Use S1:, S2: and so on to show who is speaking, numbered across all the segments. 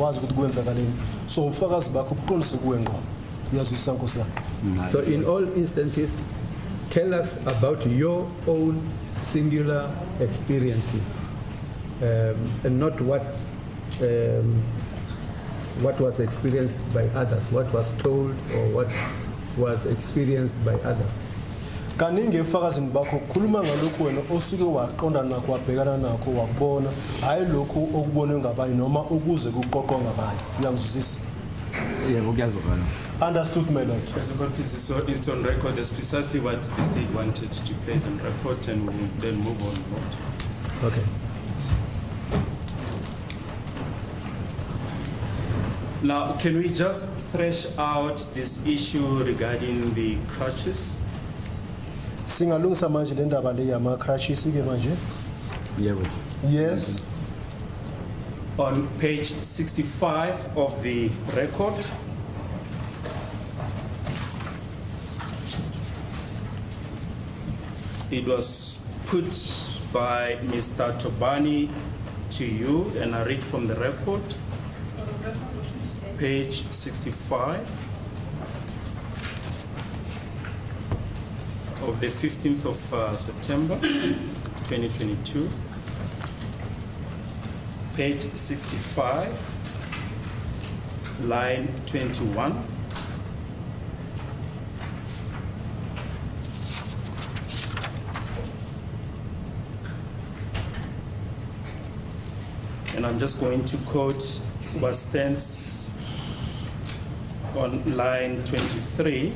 S1: wazi ukuthi kwenzakaleni so ufakazi bakho uqondise kuwe ngqo uyazwisisa Nkosi yami.
S2: So in all instances, tell us about your own singular experiences, and not what was experienced by others, what was told or what was experienced by others.
S1: Kaningi efakazini bakho khuluma ngalokho wena osuke waqonda nakho wabhekana nakho wakubona hayi lokho okubonwe ngabanye noma ukuze kuqoqwa ngabanye. Uyangizwisisa?
S3: Yebo kuyazokala.
S1: Understood, my lord.
S4: Yes, so it's on record. That's precisely what the state wanted to place on record, and we'll then move on.
S2: Okay.
S4: Now, can we just thresh out this issue regarding the crutches?
S1: Singalungisa manje le ndaba le yama crashes ke manje?
S3: Yebo.
S1: Yes.
S4: On page 65 of the record, it was put by Mr. Tobani to you, and I read from the record, page 65 of the 15th of September 2022. Page 65, line 21. And I'm just going to quote what stands on line 23.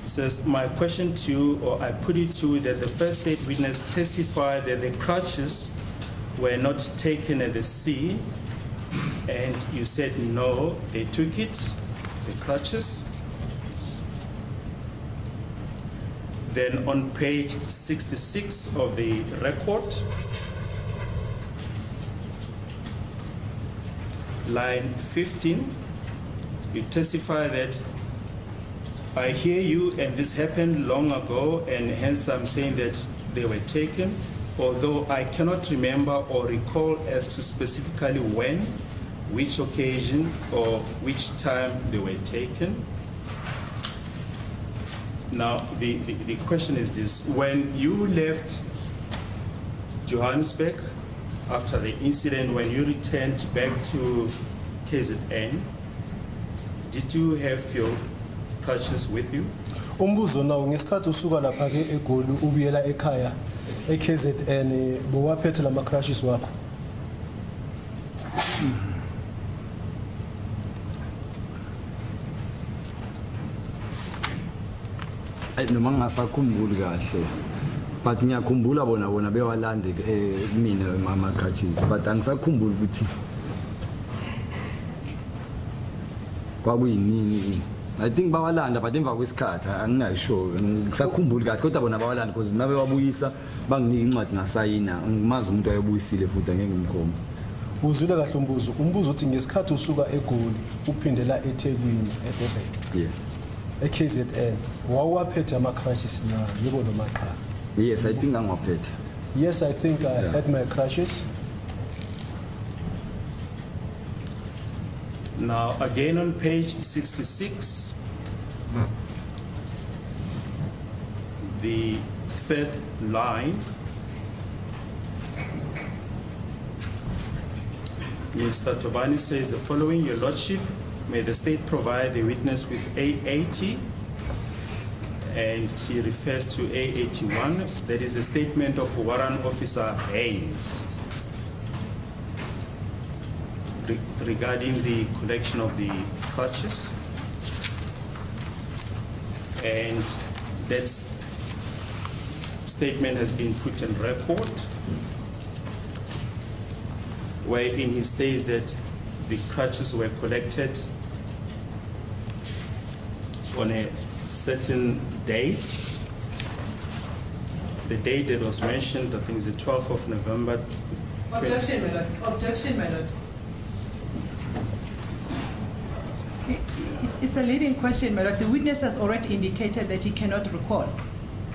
S4: It says, my question to you, or I put it to you, that the first state witness testified that the crutches were not taken at the sea, and you said no, they took it, the crutches. Then on page 66 of the record, line 15, you testify that I hear you, and this happened long ago, and hence I'm saying that they were taken, although I cannot remember or recall as to specifically when, which occasion, or which time they were taken. Now, the question is this: when you left Johannesburg after the incident, when you returned back to KZN, did you have your crutches with you?
S1: Umbuzo nawo ngesikhathi usuka lapha ke eGoli ubuyela ekhaya eKZN bowaphethe lama crashes wakho.
S3: Noma ngasakhumbuli kahle, but ngiyakhumbula bona bewalande mina mama crutches, but angisakhumbuli ukuthi kwakuyinini. I think bawalanda, but emva kwesikhathi anginasho ngisakhumbuli kahle, kodwa bona bawalanda because nabe wabuyisa banginika incwadi ngasayina, ngimazi umuntu ayebuyisile futhi angeke ngimkhombe.
S1: Uzwile kahle umbuzo uthi ngesikhathi usuka eGoli uphindela eThekwini eDurban.
S3: Yes.
S1: eKZN wawaphethe ama crashes na yebo noma cha?
S3: Yes, I think angwaphethe.
S1: Yes, I think I had my crashes.
S4: Now, again on page 66, the third line, Mr. Tobani says the following: Your Lordship, may the state provide the witness with A80, and he refers to A81. That is the statement of Warrant Officer Haynes regarding the collection of the crutches, and that statement has been put on record, wherein he states that the crutches were collected on a certain date. The date that was mentioned, I think, is the 12th of November.
S5: Objection, my lord. Objection, my lord. It's a leading question, my lord. The witness has already indicated that he cannot recall.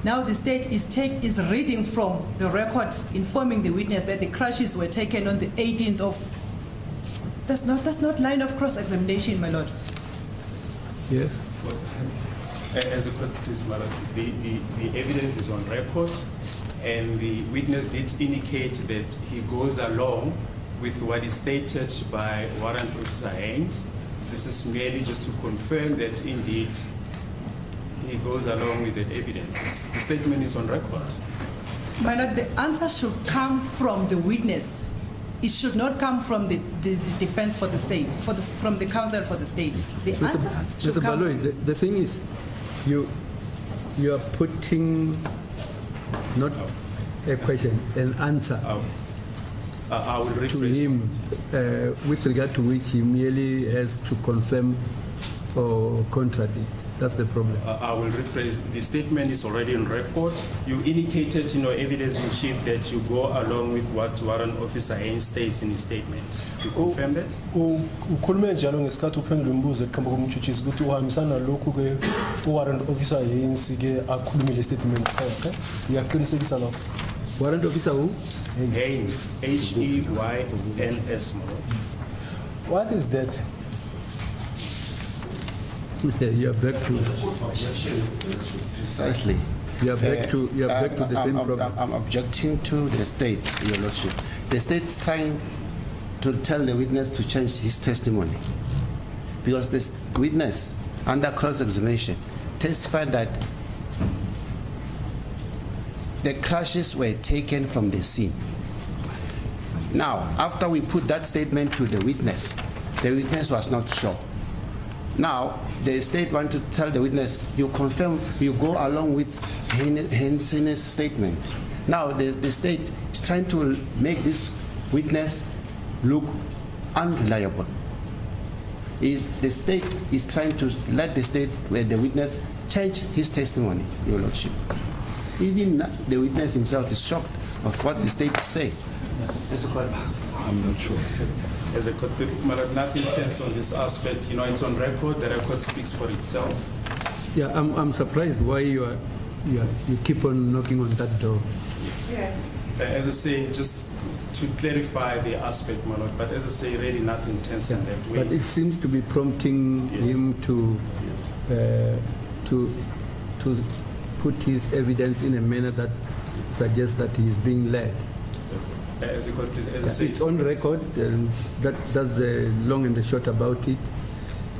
S5: Now the state is reading from the record, informing the witness that the crashes were taken on the 18th of. That's not line of cross-examination, my lord.
S2: Yes.
S4: As a court, please, Madam, the evidence is on record, and the witness did indicate that he goes along with what is stated by Warrant Officer Haynes. This is merely just to confirm that indeed he goes along with that evidence. The statement is on record.
S5: My lord, the answer should come from the witness. It should not come from the defense for the state, from the counsel for the state. The answer should
S2: Mr.
S5: come.
S2: Baloyi, the thing is, you are putting not a question, an answer
S4: I will
S2: to
S4: rephrase
S2: him with regard to which he merely has to confirm or contradict. That's the problem.
S4: I will rephrase. The statement is already on record. You indicated in your evidence in chief that you go along with what Warrant Officer Haynes states in his statement. You confirm that?
S1: Ukhulume njalo ngesikhathi uphendula umbuzo eqhambo komtshutshisi ukuthi uhambisana lokhu ke uwarrant officer Haynes ke akhulumile statement sakhe. Uyaqinisekisa lokho?
S2: Warrant officer who?
S4: Haynes, H-E-Y-N-S.
S1: What is that?
S2: You are back to
S6: Precisely.
S2: you are back to the same problem.
S6: I'm objecting to the state, Your Lordship. The state's trying to tell the witness to change his testimony because this witness, under cross-examination, testified that the crashes were taken from the scene. Now, after we put that statement to the witness was not sure. Now, the state want to tell the witness, you confirm, you go along with Haynes' statement. Now, the state is trying to make this witness look unreliable. The state is trying to let the witness change his testimony, Your Lordship. Even the witness himself is shocked of what the state is saying.
S2: I'm not sure.
S4: As a court, nothing turns on this aspect. You know, it's on record. The record speaks for itself.
S2: Yeah, I'm surprised why you keep on knocking on that door.
S4: Yes.
S5: Yes.
S4: As I say, just to clarify the aspect, my lord, but as I say, really nothing turns in that way.
S2: But it seems to be prompting
S4: Yes.
S2: him to
S4: Yes.
S2: to put his evidence in a manner that suggests that he is being led.
S4: As a court, please, as I say,
S2: It's on record, and that's the long and the short about it.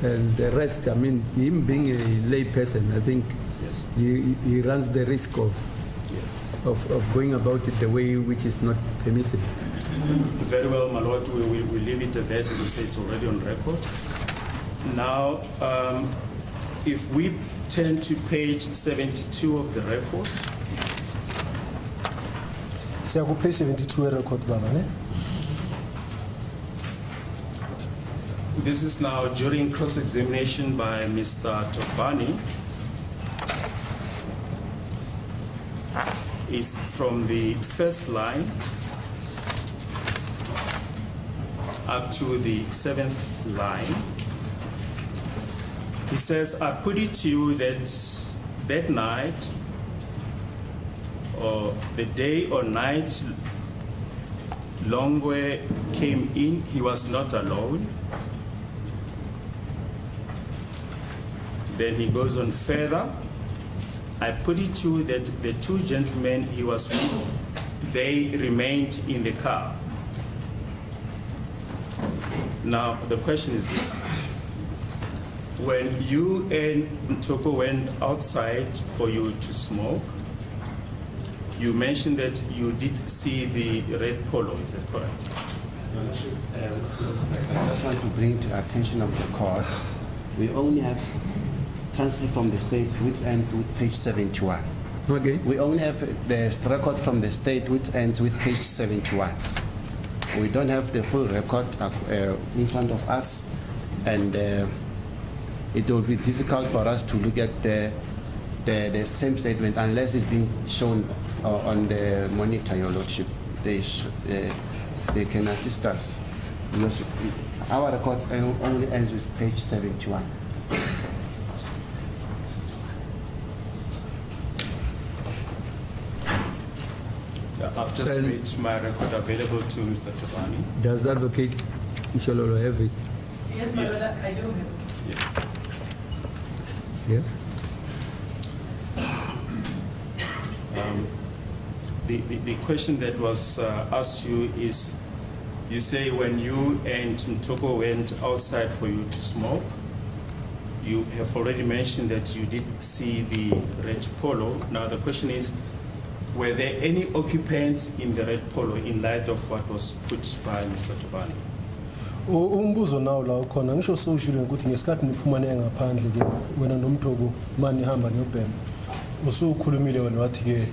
S2: And the rest, I mean, him being a lay person, I think
S4: Yes.
S2: he runs the risk of
S4: Yes.
S2: going about it the way which is not permissible.
S4: Very well, my lord, we leave it at that. As I say, it's already on record. Now, if we turn to page 72 of the record,
S1: Siyaku page 72 record baba ne?
S4: this is now during cross-examination by Mr. Topani. Is from the first line up to the 7th line. He says, I put it to you that night, or the day or night Longwe came in, he was not alone. Then he goes on further. I put it to you that the two gentlemen he was with, they remained in the car. Now, the question is this. When you and Ntoko went outside for you to smoke, you mentioned that you did see the red polo, is that correct?
S6: I just want to bring to the attention of the court, we only have transcript from the state which ends with page 71.
S2: Okay.
S6: We only have the record from the state which ends with page 71. We don't have the full record in front of us, and it will be difficult for us to look at the same statement unless it's being shown on the monitor, Your Lordship. They can assist us, because our record only ends with page 71.
S4: just
S2: And-
S4: made my record available to Mr. Tabani.
S2: Does Advocate Mshololo have it?
S5: Yes, my
S4: Yes.
S5: lord, I do have.
S4: Yes.
S2: Yes?
S4: The question that was asked you is, you say when you and Ntoko went outside for you to smoke, you have already mentioned that you did see the red polo. Now the question is, were there any occupants in the red polo in light of what was put by Mr. Tabani?
S1: Umbuzo nawo la ukhona ngisho soshilo ukuthi ngesikhathi niphuma niye ngaphandle ke wena nomthoko manje hamba niyobhema usukhulumile wena wathi ke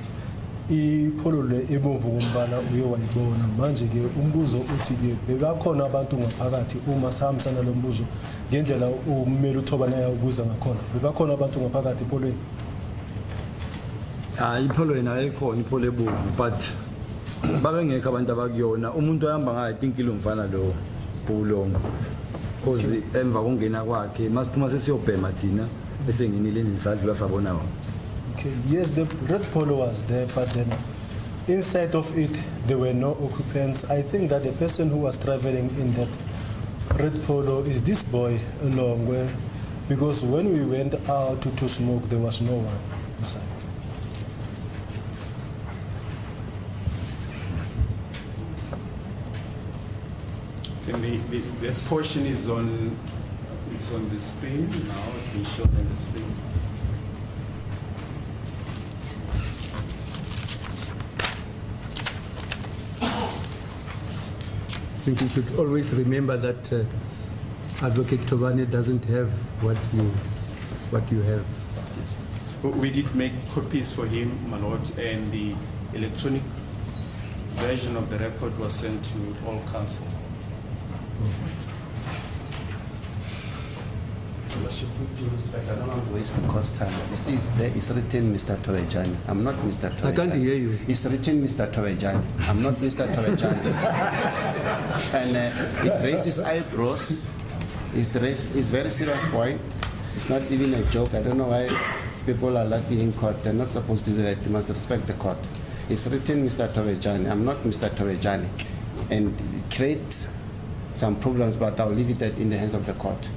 S1: ipholo le ebomvu ngombala uye wayibona manje ke umbuzo uthi ke bekakhona abantu ngaphakathi uma sahambisana lo mbuzo ngendlela umele uthobana yakubuza ngakhona bekakhona abantu ngaphakathi epholweni.
S3: Ipholo yena ayikhona ipholo ebomvu but babengekho abantu abakuyona umuntu ohamba ngayo I think ilomfana lo kulongo cause emva kongena kwakhe masiphuma sesiyobhema thina bese nginile nisadlula sabona.
S1: Okay, yes, the red polo was there, but then inside of it there were no occupants. I think that the person who was traveling in that red polo is this boy along where, because when we went out to smoke there was no one inside.
S4: And the portion is on the screen now. It's been shown on the screen.
S2: I think you should always remember that Advocate Tabani doesn't have what you have.
S4: Yes. We did make copies for him, my lord, and the electronic version of the record was sent to all council.
S6: With due respect, I don't want to waste the cost time. You see, there is written Mr. Torejani. I'm not Mr. Torejani.
S2: I can't hear you.
S6: It's written Mr. Torejani. I'm not Mr. Torejani. And it raises eyebrows. It's very serious point. It's not even a joke. I don't know why people are laughing in court. They're not supposed to do that. You must respect the court. It's written Mr. Torejani. I'm not Mr. Torejani. And it creates some problems, but I'll leave it in the hands of the court.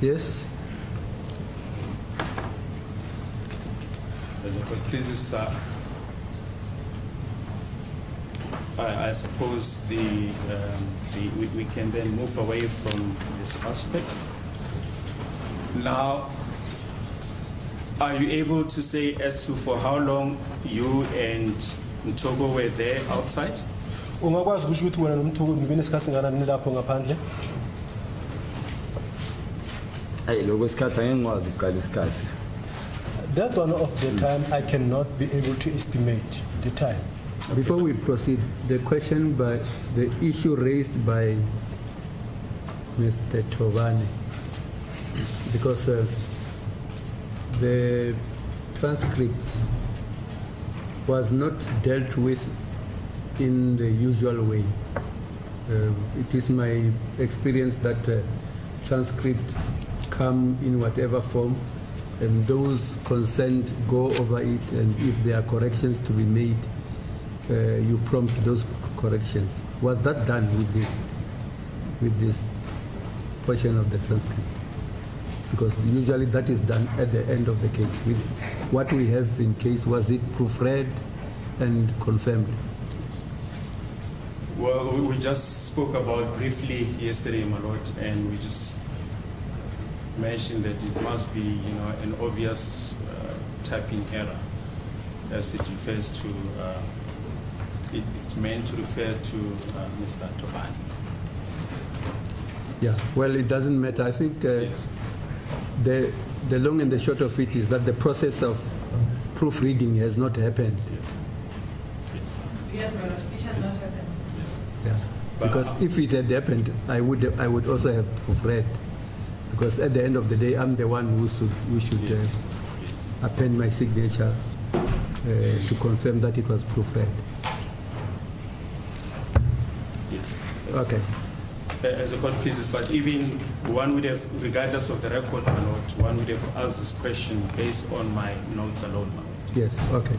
S2: Yes?
S4: As a court pleases, I suppose we can then move away from this aspect. Now, are you able to say as to for how long you and Ntogo were there outside?
S1: Ungakwazi ukusho ukuthi wena nomthoko nibe nesikhathi singanani lapho ngaphandle?
S3: Lokho isikhathi angikwazi ukuqala isikhathi.
S1: That one of the time I cannot be able to estimate the time.
S2: Before we proceed, the issue raised by Mr. Tovani, because the transcript was not dealt with in the usual way. It is my experience that transcript come in whatever form, and those concerned go over it, and if there are corrections to be made, you prompt those corrections. Was that done with this portion of the transcript? Because usually that is done at the end of the case. With what we have in case, was it proofread and confirmed?
S4: Well, we just spoke about briefly yesterday, my lord, and we just mentioned that it must be, an obvious typing error, as it refers to. It's meant to refer to Mr. Tabani.
S2: Yeah. Well, it doesn't matter. I think
S4: Yes.
S2: the long and the short of it is that the process of proofreading has not happened.
S4: Yes.
S5: Yes, my lord, it has not happened.
S4: Yes.
S2: Yeah. Because if it had happened, I would also have proofread. Because at the end of the day, I'm the one who should
S4: Yes.
S2: append my signature to confirm that it was proofread.
S4: Yes.
S2: Okay.
S4: as the court pleases, but even one would have, regardless of the record, my lord, one would have asked this question based on my notes alone, my lord.
S2: Yes, okay.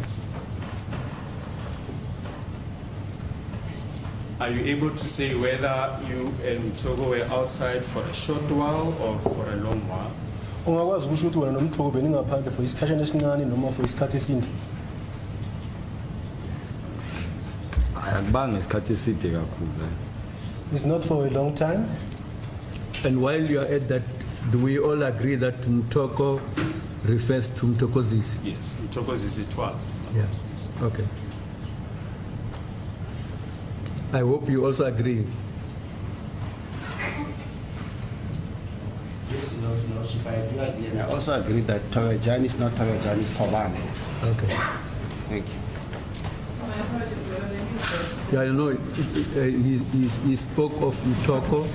S4: Are you able to say whether you and Togo were outside for a short while or for a long while?
S1: Ungakwazi ukusho ukuthi wena noMthogo beningaphandle for isikhathana esincane noma for isikhathi esinde?
S3: Akubanga isikhathi eside kakhulu.
S1: It's not for a long time.
S2: And while you are at that, do we all agree that Mtoko refers to Mtokozisi?
S4: Yes, Togo's is it 12.
S2: Yeah, okay. I hope you also agree.
S6: Yes, Your Lordship, I do agree. And I also agree that Towejan is not Towejan, it's Tobane.
S2: Okay.
S6: Thank you.
S5: My apologies, Your Honor, in this case.
S2: Yeah, I know he spoke of Mtoko,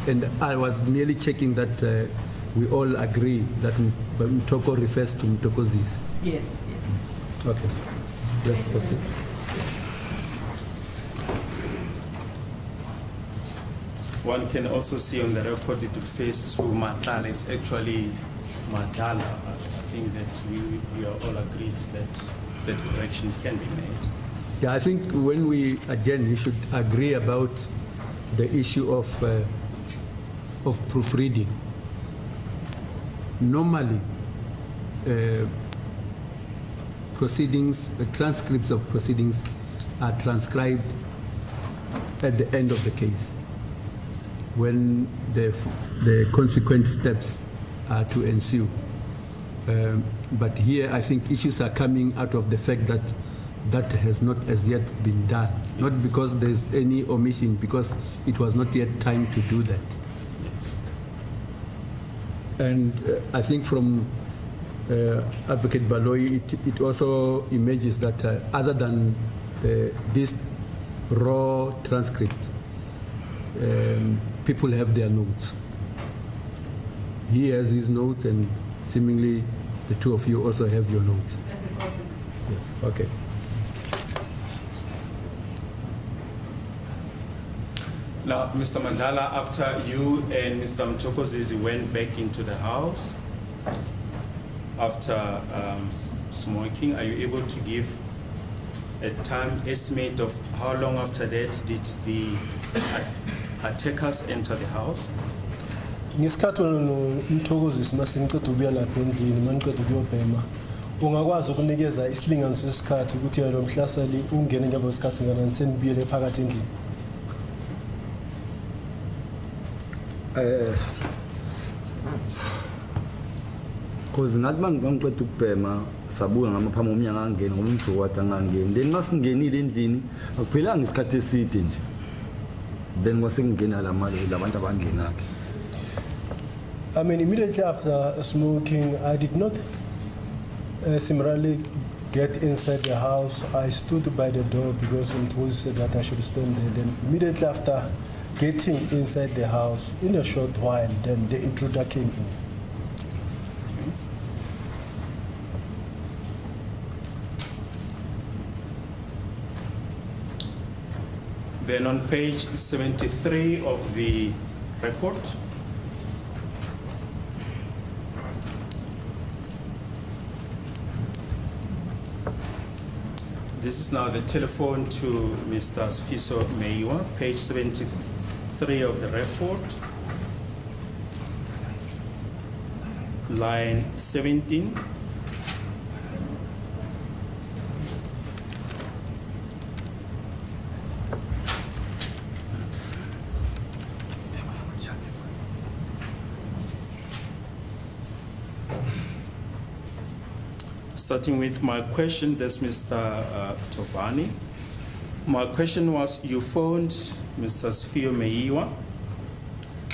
S2: and I was merely checking that we all agree that Mtoko refers to Mtokozisi.
S5: Yes, yes.
S2: Okay, let's proceed.
S4: One can also see on the record it refers to Madlala. It's actually Madlala. I think that we are all agreed that that correction can be made.
S2: Yeah, I think when we adjourn, we should agree about the issue of proofreading. Normally, proceedings, transcripts of proceedings are transcribed at the end of the case, when the consequent steps are to ensue. But here, I think issues are coming out of the fact that that has not as yet been done. Yes. Not because there's any omission, because it was not yet time to do that.
S4: Yes.
S2: And I think from Advocate Baloyi, it also emerges that other than this raw transcript, people have their notes. He has his notes, and seemingly the two of you also have your notes. Yes. Okay.
S4: Now, Mr. Madlala, after you and Mr. Mtokozisi went back into the house, after smoking, are you able to give a time estimate of how long after that did the attackers enter the house?
S1: Ngesikhathi noMthokozisi masiniceda ukuya lapha endlini maniceda ukuyobhema, ungakwazi ukunikeza isilinganiso sesikhathi ukuthi lo mhlaseli ungene ngemva kwesikhathi singanani senibuyele phakathi endlini?
S3: Because ngathi mangiqeda ukubhema sabuka ngamaphamo omnyaka angena ngoba umjoko wathi angangeni, then masingenile endlini akuphelanga isikhathi eside nje, then kwasengena labantu abangenake.
S1: I mean, immediately after smoking, I did not similarly get inside the house. I stood by the door because it was said that I should stand there. Then immediately after getting inside the house, in a short while, then the intruder came in.
S4: Then on page 73 of the report, this is now the telephone to Mr. Senzo Meyiwa, page 73 of the report, line 17. Starting with my question, that's Mr. Tobani. My question was, you phoned Mr. Senzo Meyiwa.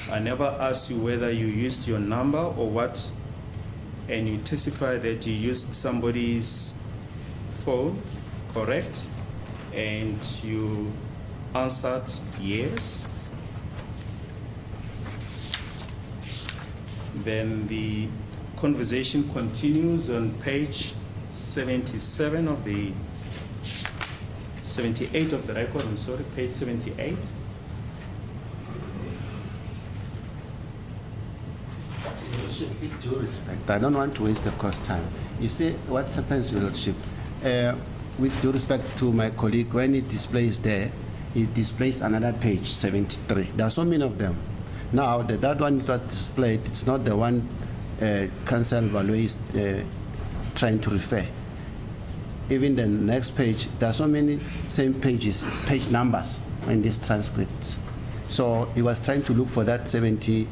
S4: I never asked you whether you used your number or what, and you testified that you used somebody's phone, correct? And you answered yes. Then the conversation continues on page 77 of the 78 of the record, I'm sorry, page 78.
S6: Lordship, with due respect, I don't want to waste the cost time. You see, what happens, Your Lordship, with due respect to my colleague, when it displays there, it displays another page, 73. There are so many of them. Now, that one that displayed, it's not the one Council Value is trying to refer. Even the next page, there are so many same pages, page numbers in this transcript. So he was trying to look for that 73.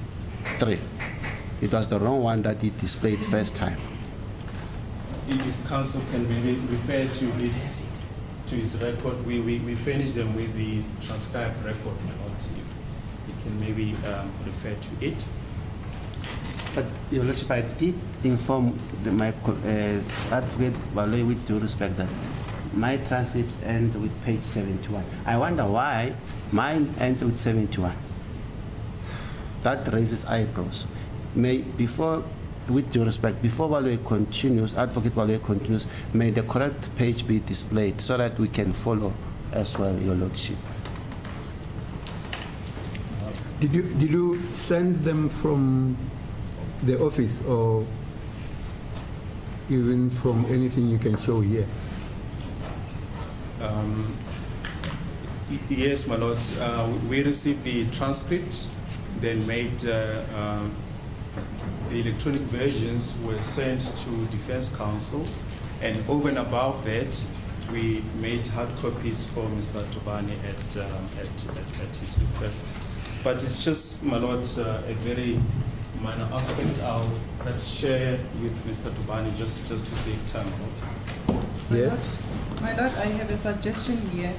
S6: It was the wrong one that he displayed first time.
S4: If council can maybe refer to his record, we furnish them with the transcribed record. If he can maybe refer to it.
S6: But Your Lordship, I did inform my advocate Baloyi with due respect that my transcript ends with page 71. I wonder why mine ends with 71. That raises eyebrows. With due respect, before Baloyi continues, Advocate Baloyi continues, may the correct page be displayed so that we can follow as well, Your Lordship.
S2: Did you send them from the office or even from anything you can show here?
S4: Yes, my lord. We received the transcript, then made the electronic versions were sent to Defense Counsel, and over and above that, we made hard copies for Mr. Tubani at his request. But it's just, my lord, a very minor aspect I'll perhaps share with Mr. Tubani just to save time.
S2: Yes.
S5: My lord, I have a suggestion here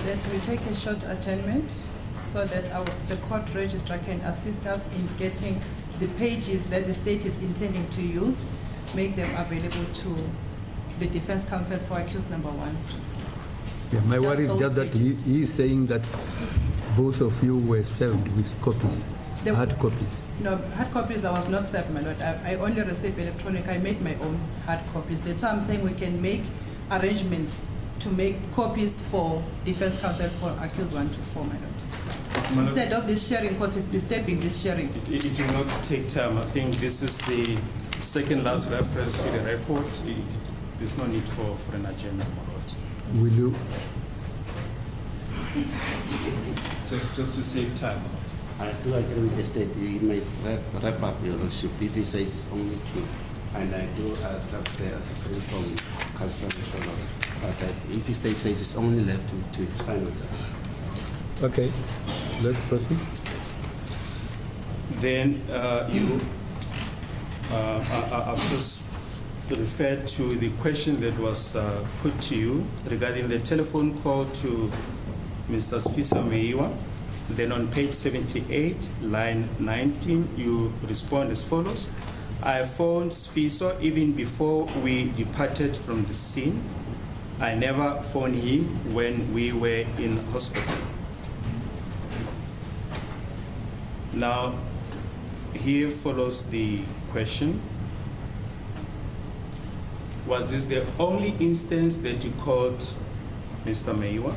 S5: that we take a short adjournment so that the court registrar can assist us in getting the pages that the state is intending to use, make them available to the defense counsel for accused number 1.
S2: Yeah, my
S5: Just
S2: worry is
S5: those
S2: just that
S5: pages.
S2: he is saying that both of you were served with copies,
S5: The-
S2: hard copies.
S5: No, hard copies I was not served, my lord. I only received electronic. I made my own hard copies. That's why I'm saying we can make arrangements to make copies for defense counsel for accused 1 to 4, my lord.
S4: My lord,
S5: Instead of this sharing, because it's disturbing this sharing.
S4: it will not take time. I think this is the second last reference to the report. There's no need for an agenda, my lord.
S2: Will you?
S4: Just to save time.
S6: I do agree with the state. He might wrap up, Your Lordship, if he says it's only 2. And I do accept the assistance from Council Controller. But if the state says it's only left with 2, it's fine with us.
S2: Okay, let's proceed.
S4: Then I've just referred to the question that was put to you regarding the telephone call to Mr. Senzo Meyiwa. Then on page 78, line 19, you respond as follows. I phoned Senzo even before we departed from the scene. I never phoned him when we were in hospital. Now, here follows the question. Was this the only instance that you called Mr. Meyiwa?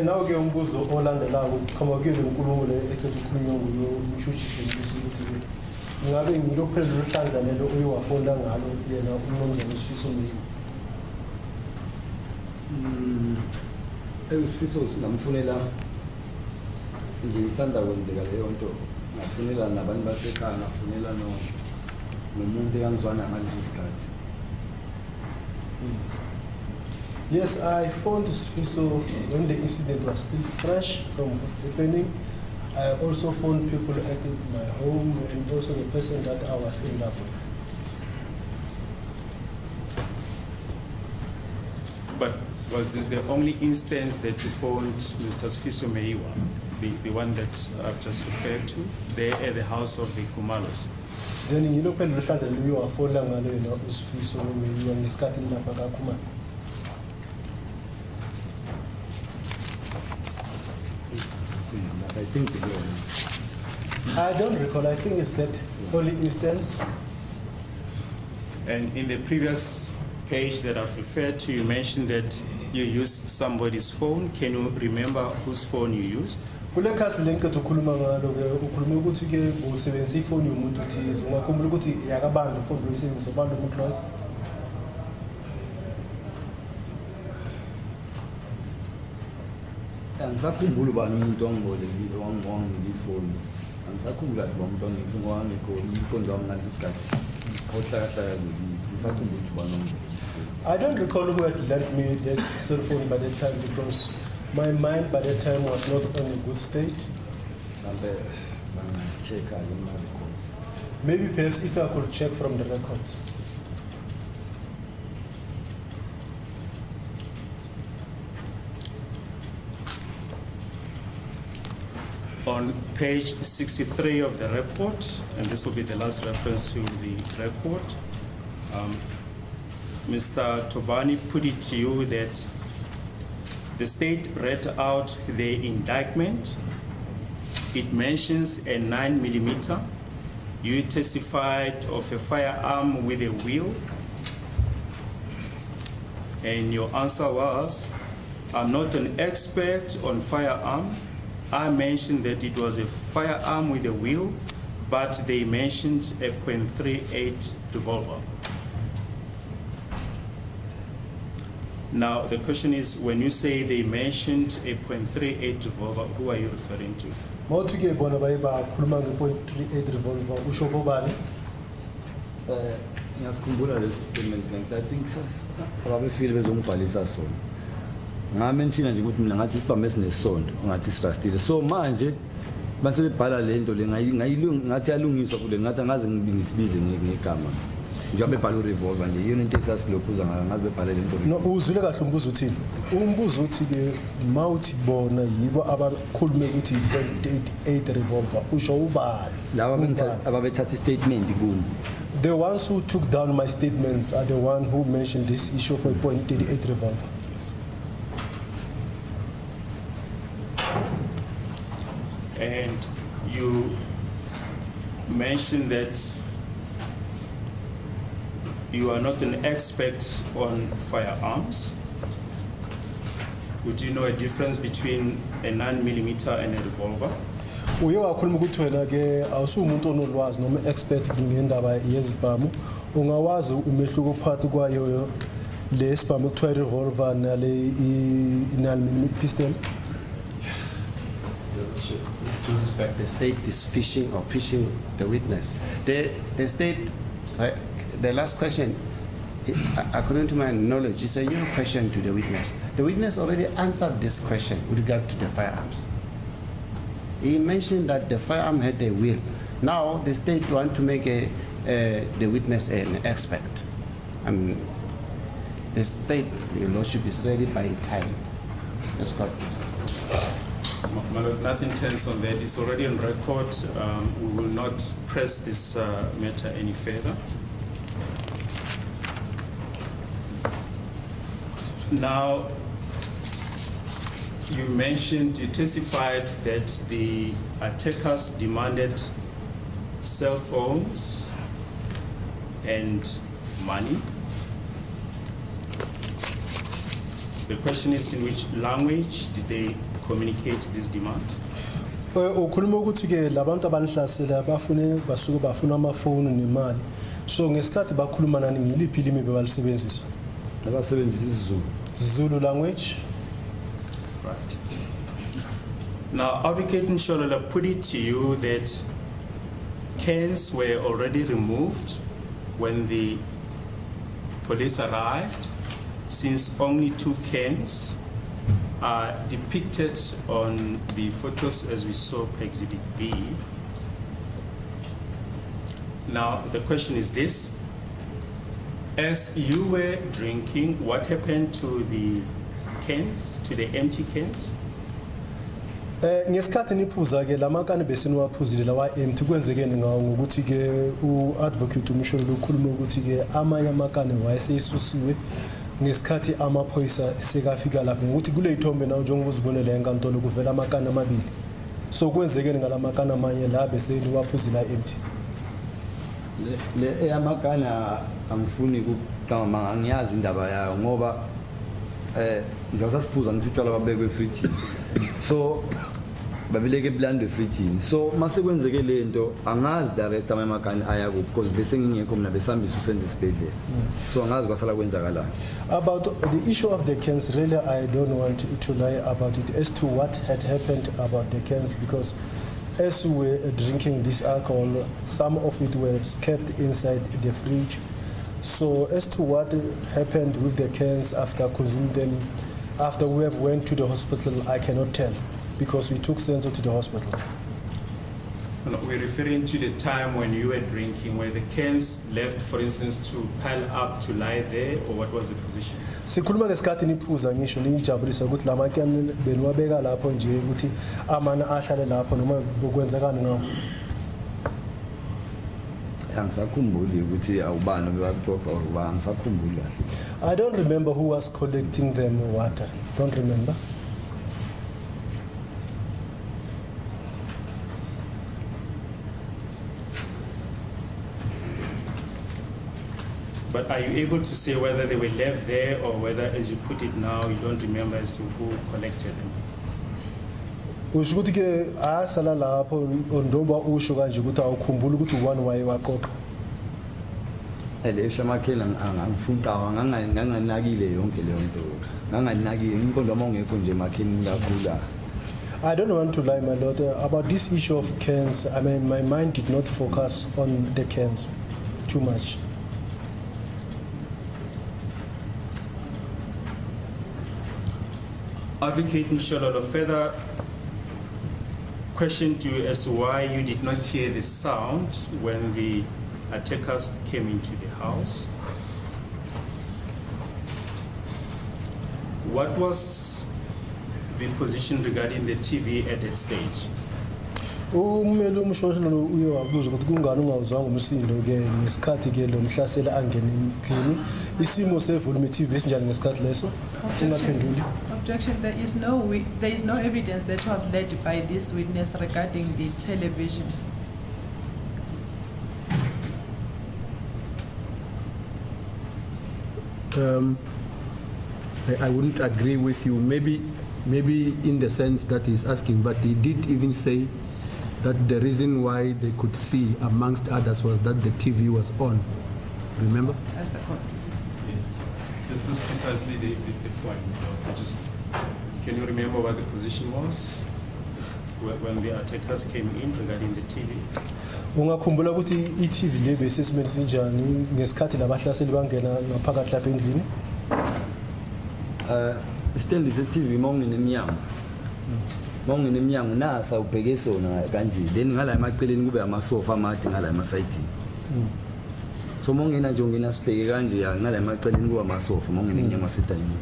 S1: Nawo ke umbuzo olandelayo uqhamuka kule nkulumo le ekhethe ukukhulunywa nguyo umshutshisi ukuthi ngabe ngilophelele uhlandla lelo oyiwafunda ngalo yena umnomzana uSifiso Meyiwa.
S3: Sifiso singamfunela nje isanda kwenzeka leyo nto, ngafunela nabantu basekhaya, ngafunela nomuntu engangizwana ngaleso sikhathi.
S1: Yes, I phoned Sifiso when the incident was still fresh from happening. I also phoned people at my home and also the person that I was in love with.
S4: But was this the only instance that you phoned Mr. Senzo Meyiwa, the one that I've just referred to, there at the house of the Kumalos?
S1: Then ngilophelele uhlandla lo oyiwafunda ngalo yena uSifiso Meyiwa ngesikhathi lapha kaKhumalo.
S3: I think
S1: I don't recall. I think it's that only instance.
S4: And in the previous page that I've referred to, you mentioned that you used somebody's phone. Can you remember whose phone you used?
S1: kule khasi lenketho ukhuluma ngalo ke ukhuluma ukuthi ke usebenzisa ifoni yomuntu othize ungakhumbula ukuthi yakabanda ifoni oyisebenzisa ubanda umuntu loyo
S3: Angisakhumbula ubani umuntu wangibolekile wanginika ifoni. Angisakhumbula nje umuntu wangifuna wangikho umqondo wami ngaleso sikhathi. Awuhlakahlaka ngisakhumbula ukuthi ubani wangibolekile.
S1: I don't recall who had lent me that cell phone by that time because my mind by that time was not in a good state. Maybe perhaps if I could check from the records.
S4: On page 63 of the report, and this will be the last reference to the report, Mr. Tobani put it to you that the state read out the indictment. It mentions a 9mm. You testified of a firearm with a wheel. And your answer was, I'm not an expert on firearm. I mentioned that it was a firearm with a wheel, but they mentioned a .38 revolver. Now, the question is, when you say they mentioned a .38 revolver, who are you referring to?
S1: Mawuthi-ke bona bakhuluma nge.38 revolver usho bobani?
S3: Ngiyasikhumbula leso statement I think ababefile bezongibhalisa sona. Ngamenshina nje ukuthi mina ngathi isibambe esinesonto ngathi sirastile. So manje base bebhala lento le ngathi yalungiswa kule ngathi angaze ngibingisibize ngegama. Njengoba bebhala revolver nje yona into esasilokhuza ngazi bebhala lento.
S1: No uzwile kahle umbuzo uthini? Umbuzo uthi ke mawuthi bona yibo abakhulume ukuthi i.38 revolver usho ubani?
S3: Laba ababethatha statement kuni.
S1: The ones who took down my statements are the one who mentioned this issue for a .38 revolver.
S4: And you mentioned that you are not an expert on firearms. Would you know a difference between a 9mm and a revolver?
S1: Uye wakhuluma ukuthi wena ke awusumuntu onolwazi noma expert ngendaba yezibhamu ungawazi umehluko phakathi kwayo le sibhamu ekuthiwa revolver nale i-9mm pistol.
S6: To respect the state is fishing or pushing the witness. The state, the last question, according to my knowledge, is a new question to the witness. The witness already answered this question with regard to the firearms. He mentioned that the firearm had a wheel. Now the state want to make the witness an expert. The state, your lordship, is ready by time. Let's go.
S4: My lord, nothing turns on that. It's already on record. We will not press this matter any further. Now, you testified that the attackers demanded cell phones and money. The question is, in which language did they communicate this demand?
S1: Ukhuluma ukuthi ke labantu abanihlasela bafuna amafoni nemali. So ngesikhathi bakhuluma nani ngiliphi ilimi bebalisebenzisa?
S3: Abasebenzisa isiZulu.
S1: Zulu language.
S4: Right. Now, Advocate Nsholola put it to you that cans were already removed when the police arrived, since only 2 cans are depicted on the photos as we saw per Exhibit B. Now, the question is this. As you were drinking, what happened to the cans, to the empty cans?
S1: Ngesikhathi niphuza ke lamakani besiniwaphuzile lawa empty kwenzekeni ngawo ngokuthi ke uadvocate uMsholo ukhuluma ukuthi ke amanye amakani wayeseyisusiwe ngesikhathi amaphoyisa sekafika lapho ngokuthi kule ithombe nawo njengoba uzibonela enkantolo kuvela amakani amabili. So kwenzekeni ngalamakani amanye la beseniwaphuzila empty.
S3: Le amakana angifuni ukugama ngiyazi indaba yayo ngoba njengoba sasiphuza ngithi utshwala babekwe fridge. So babileke blando fridge. So masekwenzeke lento angazi the rest amamakani aya kuphi because bese ngingekho mina besambisa usenze isibhedlela. So angazi kwasala kwenzakalani.
S1: About the issue of the cans, really, I don't want to lie about it as to what had happened about the cans, because as we were drinking this alcohol, some of it was kept inside the fridge. So as to what happened with the cans after consuming them, after we have went to the hospital, I cannot tell, because we took Senzo to the hospital.
S4: No, we're referring to the time when you were drinking, where the cans left, for instance, to pile up to lie there, or what was the position?
S1: Sikhuluma ngesikhathi niphuza ngisho nijabulisa ukuthi lamakani benwabeka lapho nje ukuthi amana ahlale lapho noma bokwenzakani ngawo.
S3: Angisakhumbuli ukuthi awubani bebaxoxa or ubani angisakhumbuli kahle.
S1: I don't remember who was collecting them water. Don't remember.
S4: But are you able to say whether they were left there or whether, as you put it now, you don't remember as to who collected them?
S1: Usho ukuthi ke asala lapho ndoba usho kanje ukuthi awukhumbula ukuthi one waye waqoqa.
S3: Elesha makhela angangifunda nganganakile yonke leyo nto. Nganganakile inkondo mawungekho nje makhini ngakhula.
S1: I don't want to lie, my lord, about this issue of cans. I mean, my mind did not focus on the cans too much.
S4: Advocate Mshololo further questioned you as to why you did not hear the sound when the attackers came into the house. What was the position regarding the TV at that stage?
S1: Umelo umshosholo uye wabuza ukuthi kungani ungawuzwanga umsindo ke ngesikhathi ke lo mhlasela angena endlini isimo sevolume TV esinjani ngesikhathi leso ungaphenduli.
S5: Objection, there is no evidence that was led by this witness regarding the television.
S2: I wouldn't agree with you. Maybe in the sense that he's asking, but he did even say that the reason why they could see, amongst others, was that the TV was on. Remember?
S5: As the court.
S4: Yes. This is precisely the point. Can you remember what the position was when the attackers came in regarding the TV?
S1: Ungakhumbula ukuthi iTV le besesimeni sinjani ngesikhathi labahlaseli bangena ngaphakathi lapha endlini?
S3: Stand TV mawungena eminyango. Mawungena eminyango nasa ubheke sona kanje. Then ngala emaceleni kube amasofa amade ngala emasayidini. So mawungena nje ungena sibheke kanje ngala emaceleni kuba amasofa mawungena eminyango asedayini.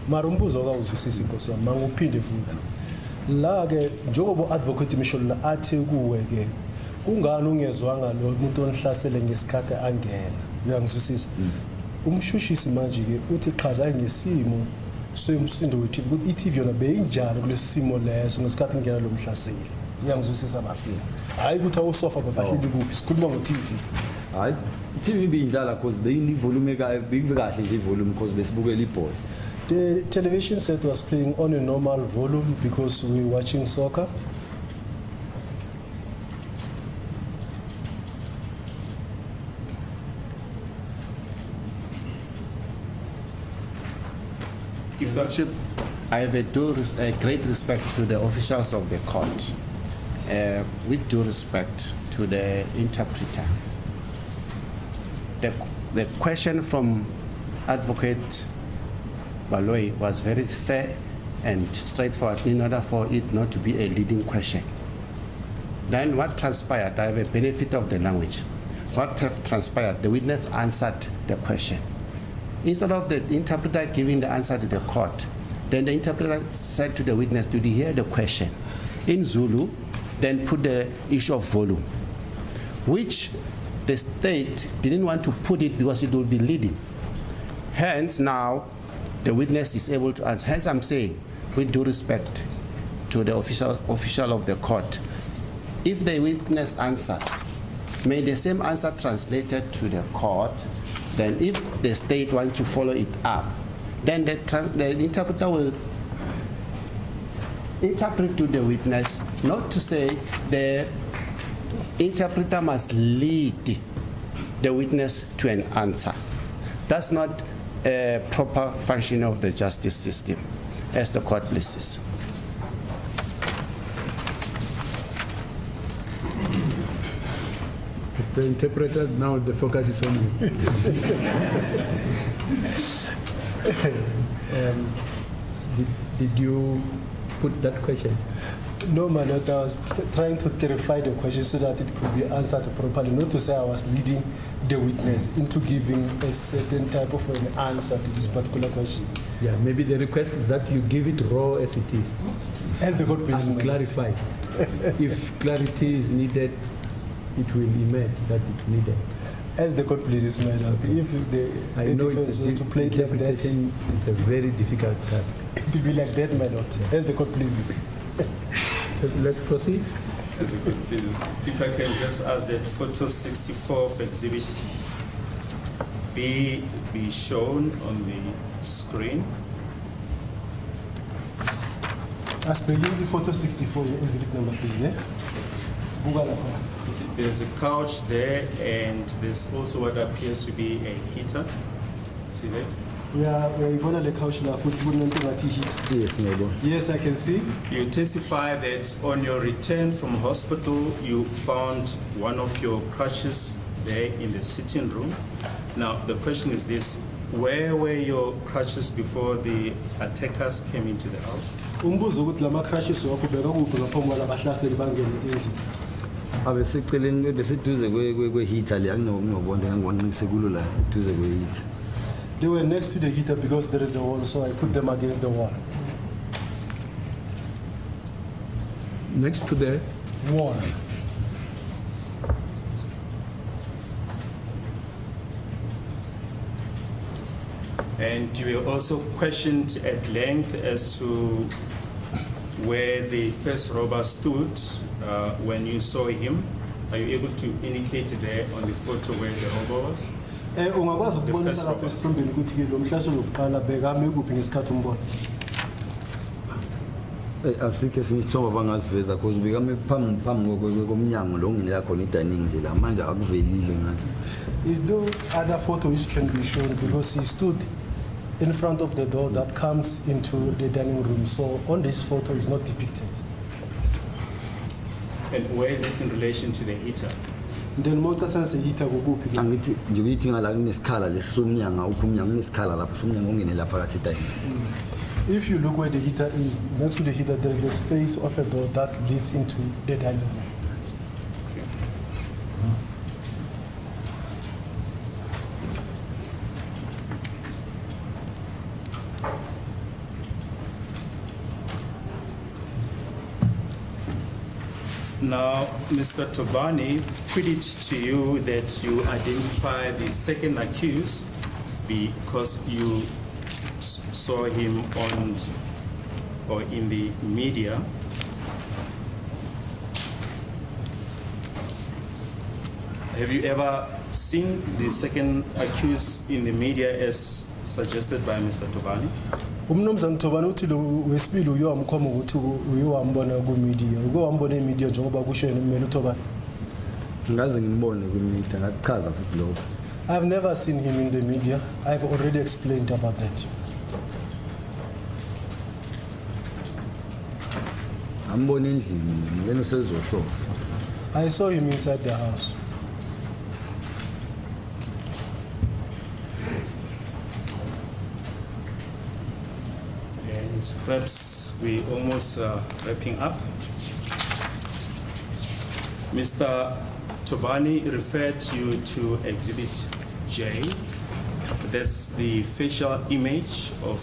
S1: Mara umbuzo akawuzwisisi inkosi yami manguphinde futhi. La ke njengoba advocate Mshololo athi kuwe ke kungani ungezwanga lo muntu onihlasele ngesikhathi angena uyangizwisisa umshushisi manje ke uthi chaza ngesimo somsindo weTV ukuthi iTV yona beyinjani kulesi simo leso ngesikhathi ngena lo mhlaseli uyangizwisisa bafi hayi ukuthi awusofa babahleli kuphi sikhuluma ngoTV
S3: hayi iTV beyindlala because beyini volume ka beyikahle nje volume because besibukela ibhola.
S1: The television set was playing on a normal volume because we were watching soccer.
S6: Lordship, I have a great respect to the officials of the court. With due respect to the interpreter. The question from Advocate Baloyi was very fair and straightforward in order for it not to be a leading question. Then what transpired, I have a benefit of the language. What transpired, the witness answered the question. Instead of the interpreter giving the answer to the court, then the interpreter said to the witness, did you hear the question? In Zulu, then put the issue of volume, which the state didn't want to put it because it would be leading. Hence, now, the witness is able to answer. Hence, I'm saying, with due respect to the official of the court, if the witness answers, may the same answer translated to the court. Then if the state wants to follow it up, then the interpreter will interpret to the witness, not to say the interpreter must lead the witness to an answer. That's not a proper function of the justice system, as the court places.
S2: Mr. Interpreter, now the focus is on you. Did you put that question?
S1: No, my lord, I was trying to clarify the question so that it could be answered properly, not to say I was leading the witness into giving a certain type of an answer to this particular question.
S2: Yeah, maybe the request is that you give it raw as it is.
S1: As the court pleases,
S2: And
S1: my lord.
S2: clarify. If clarity is needed, it will emerge that it's needed.
S1: As the court pleases, my lord. If the
S2: I know
S1: defense was to play it like that,
S2: interpretation is a very difficult task.
S1: it will be like that, my lord. As the court pleases.
S2: So let's proceed.
S4: As a good please, if I can just ask that photo 64 of exhibit B be shown on the screen.
S1: As per the photo 64, exhibit number, please. Yeah?
S4: You see, there's a couch there, and there's also what appears to be a heater. See that?
S1: We are going to couch now.
S3: Yes, neighbor.
S1: Yes, I can see.
S4: You testify that on your return from hospital, you found one of your crutches there in the sitting room. Now, the question is this: where were your crutches before the attackers came into the house?
S1: Umbuzo ukuthi lama crashes wakho beka kuphi ngaphambi kwala bahlaseli bangene endlini.
S3: Abe seceleni besiduze kwe-heater le anginobonda ngangiwancikise kulo la duze kwe-heater.
S1: They were next to the heater because there is a wall, so I put them against the wall.
S2: Next to the
S1: Wall.
S4: And you were also questioned at length as to where the first robber stood when you saw him. Are you able to indicate there on the photo where the robber was?
S1: Ungakwazi
S4: The
S1: ukubonisa
S4: first
S1: lapha
S4: robber.
S1: esithombeni ukuthi ke lo mhlaselo wokuqala bekame kuphi ngesikhathi umbona.
S3: Asikho esinye isithombe abangasiveza cause bekame phambi komnyango lo nginela khona idining nje la manje akuvelile ngathi.
S1: Is no other photo which can be shown because he stood in front of the door that comes into the dining room. So on this photo is not depicted.
S4: And where is it in relation to the heater?
S1: Then mawucathana sehita kuphi ke?
S3: Angithi nje uyithi ngala kunesikhala lesomnyango awukho umnyango kunesikhala lapho somnyango ongenela phakathi edining.
S1: If you look where the heater is, next to the heater there is the space of a door that leads into the dining room.
S4: Now, Mr. Tobani, credit to you that you identify the second accused because you saw him on or in the media. Have you ever seen the second accused in the media as suggested by Mr. Tobani?
S1: Umnumzana Thobani uthi lo wesibili uyo wamkhoma ukuthi uyo wambona ku media. Uke wambona emedia njengoba kusho yena uMelo Thobani.
S3: Ngaze ngimbone ku-media ngachaza futhi lokho.
S1: I've never seen him in the media. I've already explained about that.
S3: Ambone endlini yena usezosho.
S1: I saw him inside the house.
S4: And perhaps we almost wrapping up. Mr. Tobani referred you to Exhibit J. That's the facial image of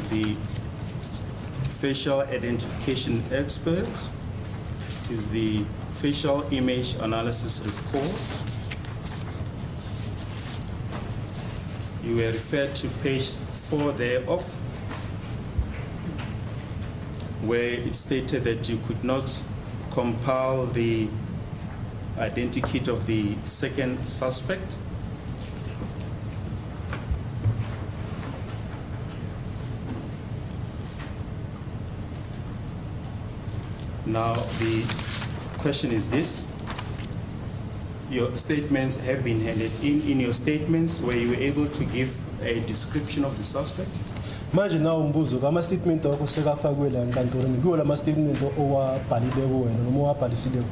S4: the facial identification expert. Is the facial image analysis report. You were referred to page 4 thereof, where it stated that you could not compile the identikit of the second suspect. Now, the question is this. Your statements have been handed in. In your statements, were you able to give a description of the suspect?
S1: Manje nawo umbuzo ama statement wakho sekafakwe la enkantoreni kuwo lama statement owabhalileko wena noma owabhalisileko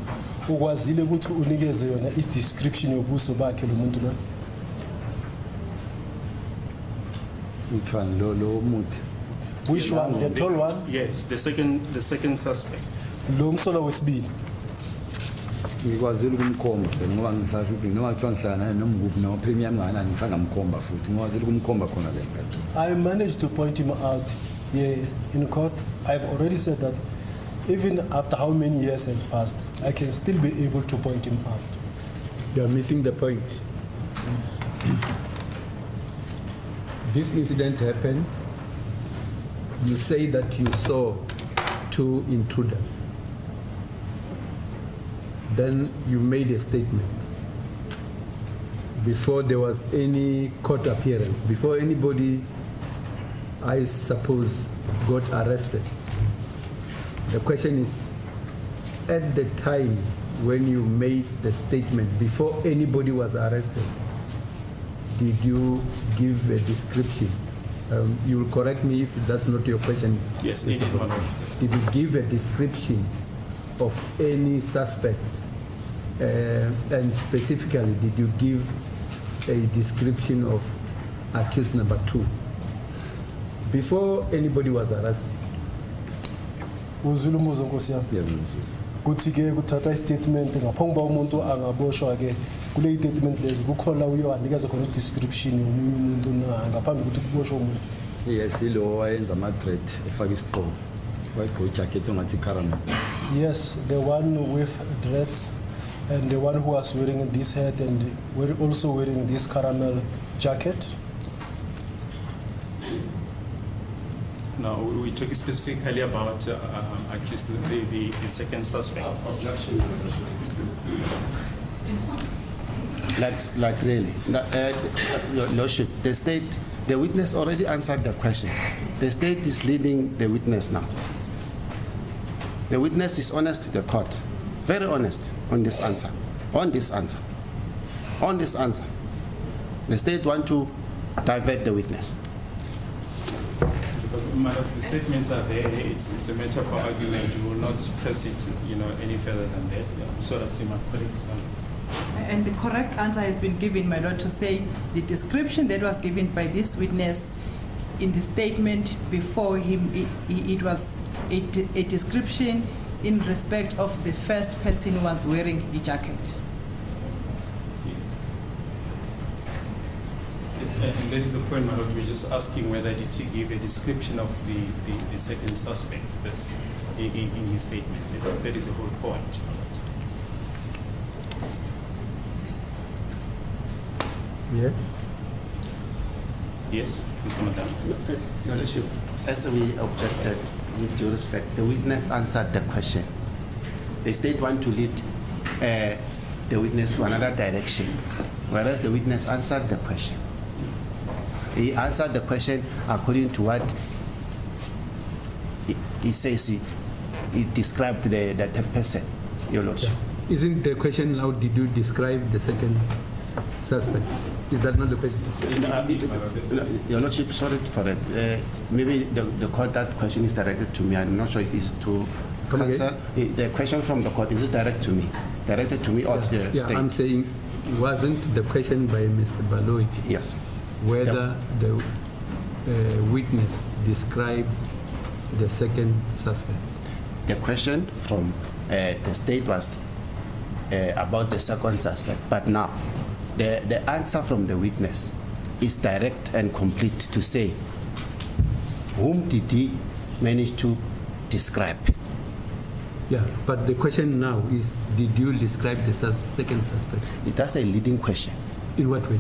S1: ukwazile ukuthi unikeze yona is description yobuso bakhe lo muntu lo.
S3: Which one? Lo muthi.
S1: Which one? The tall one?
S4: Yes, the second suspect.
S1: Lo msolo wesibili.
S3: Ngikwazile ukumkhomba ngoba ngisasho ukuthi noma kuthiwa ngihlangana nomnguphi noma premium ngana ngisangamkhomba futhi ngikwazile ukumkhomba khona le nkantolo.
S1: I managed to point him out here in court. I've already said that even after how many years has passed, I can still be able to point him out.
S2: You are missing the point. This incident happened. You say that you saw 2 intruders. Then you made a statement before there was any court appearance, before anybody, I suppose, got arrested. The question is, at the time when you made the statement, before anybody was arrested, did you give a description? You will correct me if that's not your question.
S4: Yes, it is.
S2: Did you give a description of any suspect? And specifically, did you give a description of accused number 2 before anybody was arrested?
S1: Uzulu umuzo nkosi yami. Kuthi ke kuthatha istatement ngaphambi kokuba umuntu angaboshwa ke kule statement lezi kukhona uyowanikeza khona description yomunye umuntu na ngaphambi ukuthi kuboshwe umuntu.
S3: Yes, ilo wayenza ama threat efaka isigqoko. Wayigqoka ijacket ongathi caramel.
S1: Yes, the one with dreads and the one who was wearing this hat and also wearing this caramel jacket.
S4: Now, we talk specifically about accused, the second suspect.
S6: Objection. Like really, Your Lordship, the witness already answered the question. The state is leading the witness now. The witness is honest with the court, very honest on this answer. The state want to divert the witness.
S4: The statements are there. It's a matter for argument. We will not press it, any further than that. So I see my colleagues.
S5: And the correct answer has been given, my lord, to say the description that was given by this witness in the statement before him, it was a description in respect of the first person who was wearing a jacket.
S4: Yes, and that is the point, my lord. We're just asking whether did he give a description of the second suspect that's in his statement. That is the whole point.
S2: Yes.
S4: Yes, Mr. Madlala.
S6: Your Lordship, as we objected, with due respect, the witness answered the question. The state want to lead the witness to another direction, whereas the witness answered the question. He answered the question according to what he says. He described the third person, Your Lordship.
S2: Isn't the question now, did you describe the second suspect? Is that not the question?
S6: Your Lordship, sorry for it. Maybe the court, that question is directed to me. I'm not sure if it's to answer. The question from the court, is it directed to me? Directed to me or to the state?
S2: I'm saying, wasn't the question by Mr. Baloy?
S6: Yes.
S2: Whether the witness described the second suspect?
S6: The question from the state was about the second suspect, but now the answer from the witness is direct and complete to say, whom did he manage to describe?
S2: Yeah, but the question now is, did you describe the second suspect?
S6: That's a leading question.
S2: In what way?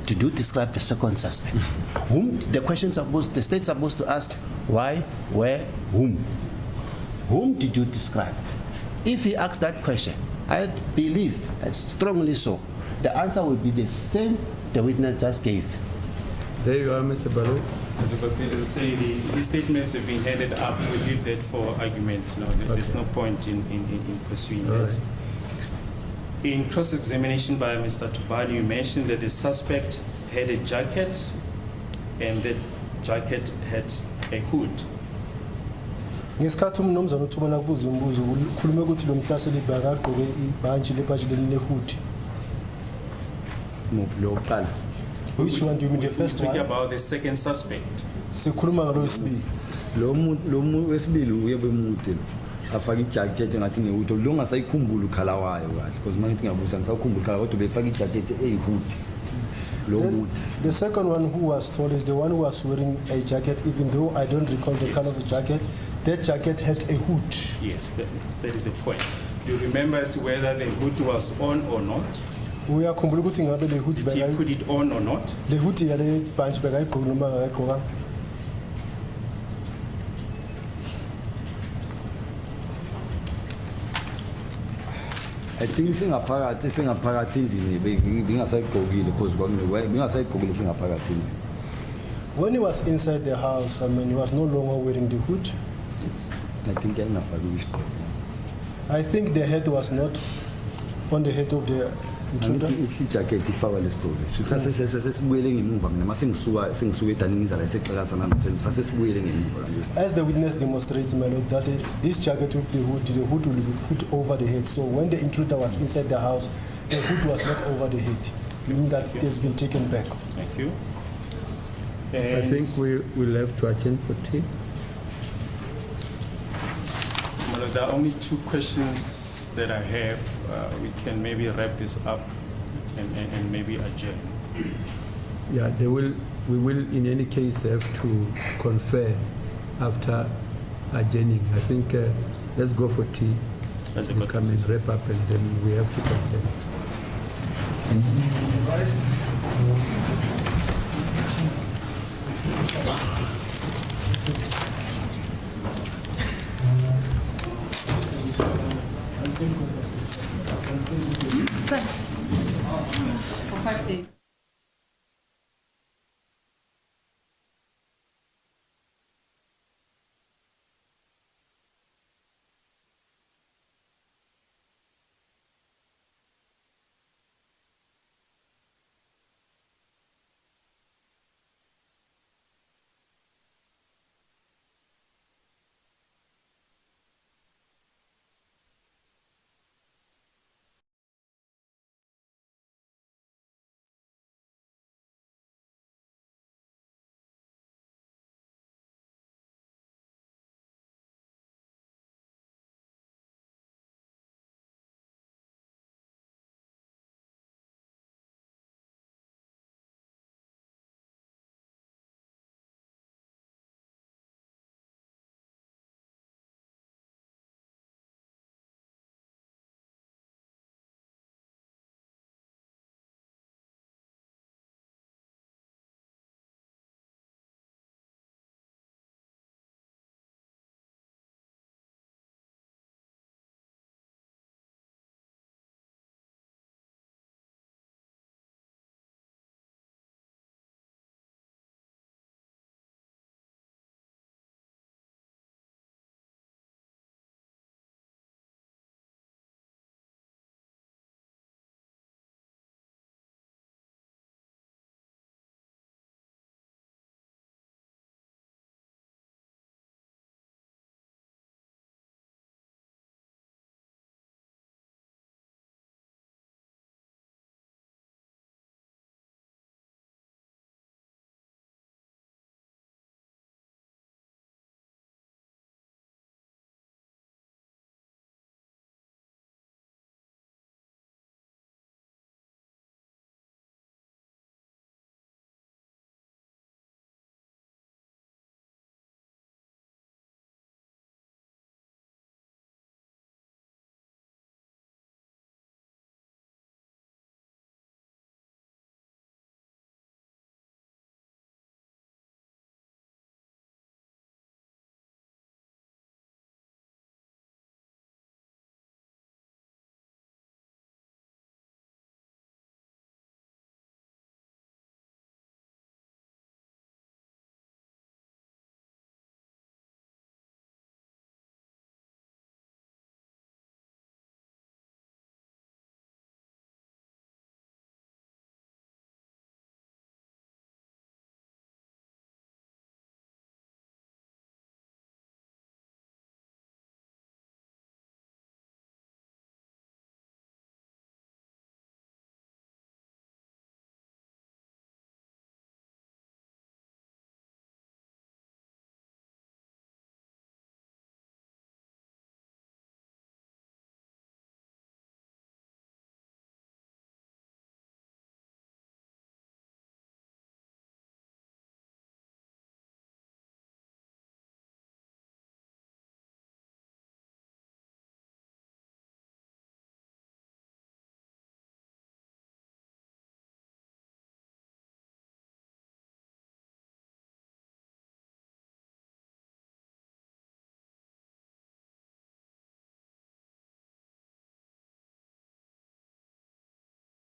S6: Did you describe the second suspect? Whom the state's supposed to ask why, where, whom? Whom did you describe? If he asks that question, I believe, strongly so, the answer will be the same the witness just gave.
S2: There you are, Mr. Baloy.
S4: As I say, the statements have been handed up. We leave that for argument. No, there's no point in pursuing
S2: All
S4: that.
S2: right.
S4: In cross-examination by Mr. Tubani, you mentioned that the suspect had a jacket and that jacket had a hood.
S1: Ngesikhathi umnomzana uthumela kubuza umbuzo ukhulume ukuthi lo mhlaseli bakagqoke ibhantshi lebhaji lelinehood.
S3: Muphi lo kuqala?
S1: Which one do you mean, the first
S4: We're talking
S1: one?
S4: about the second suspect.
S1: Sikhuluma ngalo wesibili.
S3: Lo muntu wesibili uye bemude lo. Afaka ijacket ngathi ngehood lo ngasayikhumbula ukhala wayo kahle because mangithi ngiyabuza ngisakhumbula ukhala kodwa befaka ijacket eyihood. Lo hood.
S1: The second one who was told is the one who was wearing a jacket, even though I don't recall the color of the jacket. That jacket had a hood.
S4: Yes, that is the point. Do you remember as to whether the hood was on or not?
S1: Uyakhumbula ukuthi ngabe le hood
S4: Did he put it on or not?
S1: le hood yale bhantshi bekayigqoki noma akayigqokanga?
S3: I think singaphakathi endlini bengasayigqokile because bengasayigqokile singaphakathi endlini.
S1: When he was inside the house, I mean, he was no longer wearing the hood.
S3: I think yayingafaki isigqoko.
S1: I think the head was not on the head of the intruder.
S3: Angithi ijacket ifakwa lesigqoko. Sithathe sesibuyele ngemuva mina mase ngisuka edaningiza la sexakaza nami sesibuyele ngemuva nje.
S1: As the witness demonstrates, my lord, that this jacket with the hood will be put over the head. So when the intruder was inside the house, the hood was not over the head, meaning that it has been taken back.
S4: Thank you.
S2: I
S4: And
S2: think we'll have to attend for tea.
S4: well, there are only two questions that I have. We can maybe wrap this up and maybe adjourn.
S2: Yeah, we will in any case have to confer after adjourning. I think let's go for tea.
S4: That's a
S2: We'll
S4: good
S2: come and
S4: decision.
S2: wrap up and then we have to confer.
S5: Sir, for 5 days.